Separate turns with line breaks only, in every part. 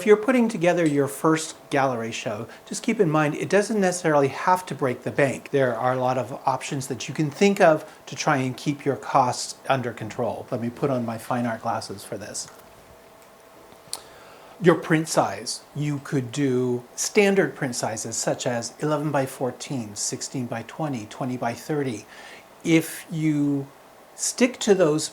if you're putting together your first gallery show, just keep in mind it doesn't necessarily have to break the bank. There are a lot of options that you can think of to try and keep your costs under control. Let me put on my fine art glasses for this. Your print size. You could do standard print sizes such as 11 by 14, 16 by 20, 20 by 30. If you stick to those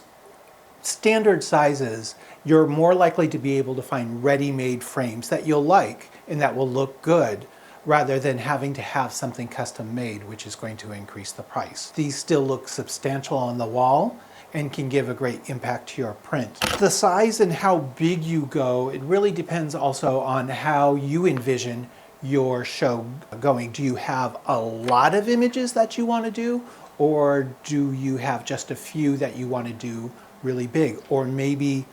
standard sizes, you're more likely to be able to find ready-made frames that you'll like and that will look good, rather than having to have something custom made, which is going to increase the price. These still look substantial on the wall and can give a great impact to your print. The size and how big you go, it really depends also on how you envision your show going. Do you have a lot of images that you want to do, or do you have just a few that you want to do really big? Or maybe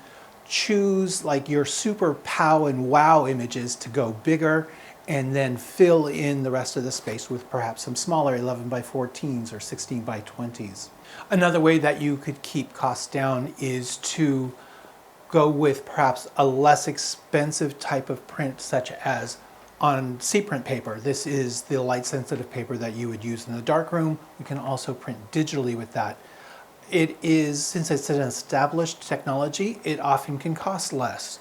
choose like your super pow and wow images to go bigger, and then fill in the rest of the space with perhaps some smaller 11 by 14s or 16 by 20s. Another way that you could keep costs down is to go with perhaps a less expensive type of print, such as on C-print paper. This is the light sensitive paper that you would use in the darkroom. You can also print digitally with that. It is, since it's an established technology, it often can cost less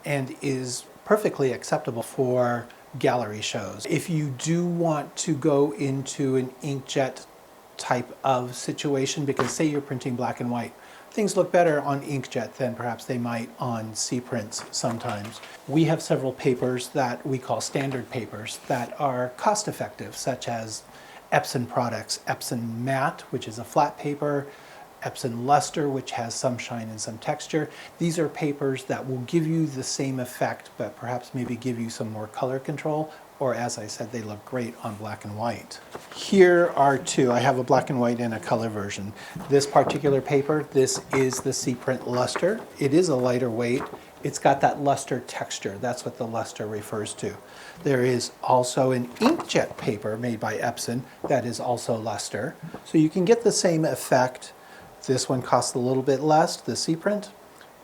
and is perfectly acceptable for gallery shows. If you do want to go into an inkjet type of situation, because say you're printing black and white, things look better on inkjet than perhaps they might on C-prints sometimes. We have several papers that we call standard papers that are cost effective, such as Epson products, Epson Matte, which is a flat paper, Epson Luster, which has some shine and some texture. These are papers that will give you the same effect, but perhaps maybe give you some more color control, or as I said, they look great on black and white. Here are two. I have a black and white and a color version. This particular paper, this is the C-print Luster. It is a lighter weight. It's got that luster texture. That's what the luster refers to. There is also an inkjet paper made by Epson that is also luster. So you can get the same effect. This one costs a little bit less, the C-print.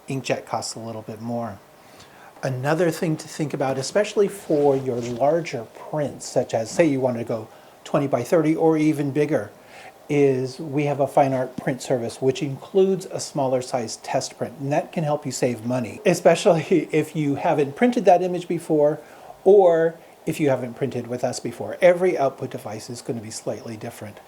Inkjet costs a little bit more. Another thing to think about, especially for your larger prints, such as say you want to go 20 by 30 or even bigger, is we have a fine art print service which includes a smaller size test print, and that can help you save money, especially if you haven't printed that image before, or if you haven't printed with us before. Every output device is going to be slightly different.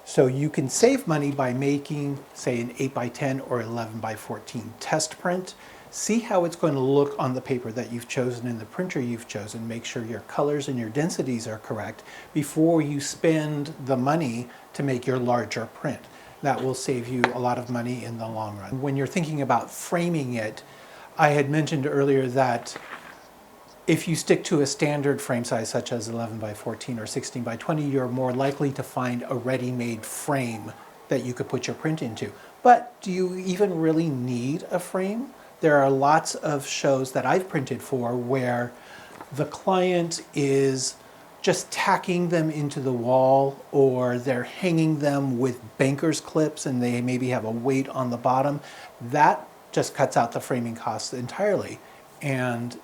So you can save money by making, say, an 8 by 10 or 11 by 14 test print. See how it's going to look on the paper that you've chosen and the printer you've chosen. Make sure your colors and your densities are correct before you spend the money to make your larger print. That will save you a lot of money in the long run. When you're thinking about framing it, I had mentioned earlier that if you stick to a standard frame size such as 11 by 14 or 16 by 20, you're more likely to find a ready-made frame that you could put your print into. But do you even really need a frame? There are lots of shows that I've printed for where the client is just tacking them into the wall, or they're hanging them with banker's clips and they maybe have a weight on the bottom. That just cuts out the framing costs entirely. And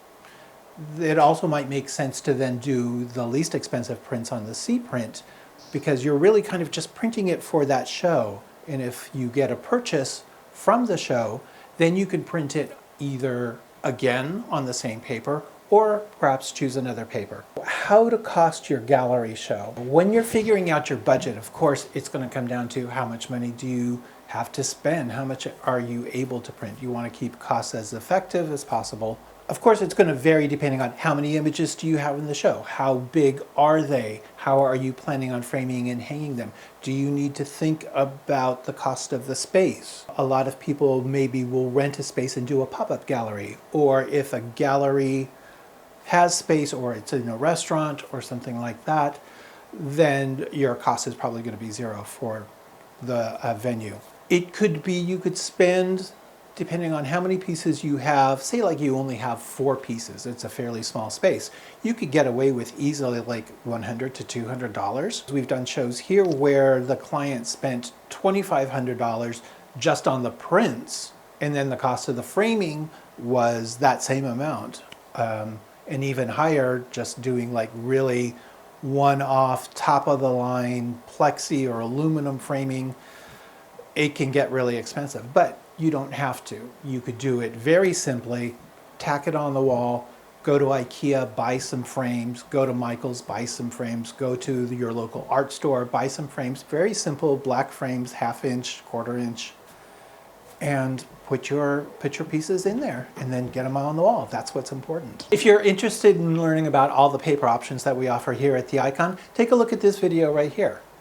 it also might make sense to then do the least expensive prints on the C-print, because you're really kind of just printing it for that show. And if you get a purchase from the show, then you can print it either again on the same paper or perhaps choose another paper. How to cost your gallery show. When you're figuring out your budget, of course, it's going to come down to how much money do you have to spend? How much are you able to print? You want to keep costs as effective as possible. Of course, it's going to vary depending on how many images do you have in the show? How big are they? How are you planning on framing and hanging them? Do you need to think about the cost of the space? A lot of people maybe will rent a space and do a pop-up gallery. Or if a gallery has space, or it's in a restaurant or something like that, then your cost is probably going to be zero for the venue. It could be you could spend, depending on how many pieces you have, say like you only have 4 pieces, it's a fairly small space, you could get away with easily like $100 to $200. We've done shows here where the client spent $2,500 just on the prints, and then the cost of the framing was that same amount. and even higher, just doing like really one-off, top-of-the-line plexi or aluminum framing, it can get really expensive. But you don't have to. You could do it very simply, tack it on the wall, go to IKEA, buy some frames, go to Michael's, buy some frames, go to your local art store, buy some frames, very simple black frames, 1/2 inch, 1/4 inch, and put your pieces in there and then get them on the wall. That's what's important. If you're interested in learning about all the paper options that we offer here at the Icon, take a look at this video right here.